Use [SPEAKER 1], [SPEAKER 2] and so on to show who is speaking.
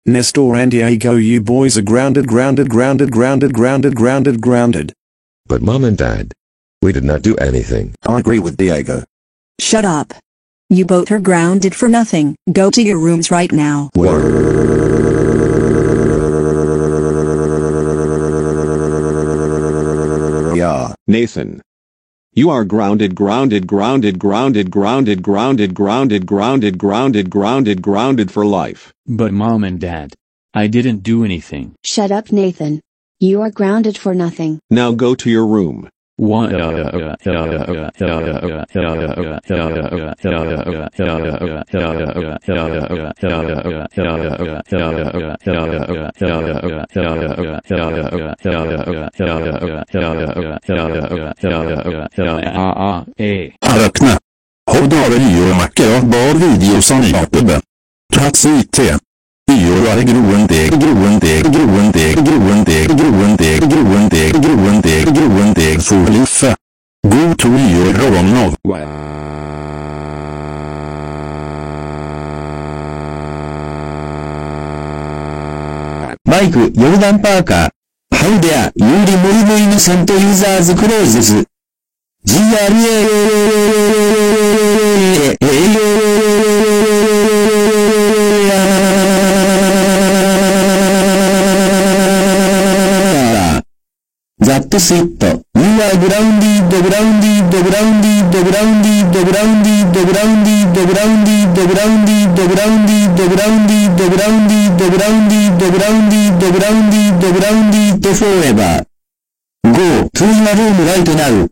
[SPEAKER 1] Nestor and Diego, you boys are grounded.
[SPEAKER 2] But Mom and Dad, we did not do anything.
[SPEAKER 1] I agree with Diego.
[SPEAKER 3] Shut up. You both are grounded for nothing. Go to your rooms right now.
[SPEAKER 1] Yeah.
[SPEAKER 4] Nathan. You are grounded for life.
[SPEAKER 5] But Mom and Dad, I didn't do anything.
[SPEAKER 6] Shut up, Nathan. You are grounded for nothing.
[SPEAKER 4] Now go to your room.
[SPEAKER 5] What?
[SPEAKER 7] Räkna. Hårdare mackor bar videos av Jakob. Trots IT. Gör groendeg. För liffe. God to gör av.
[SPEAKER 8] Mike, Jordan Parker. How there, Yuri Murimu innocent users closes. That's it. You are grounded. Forever. Go to your room right now.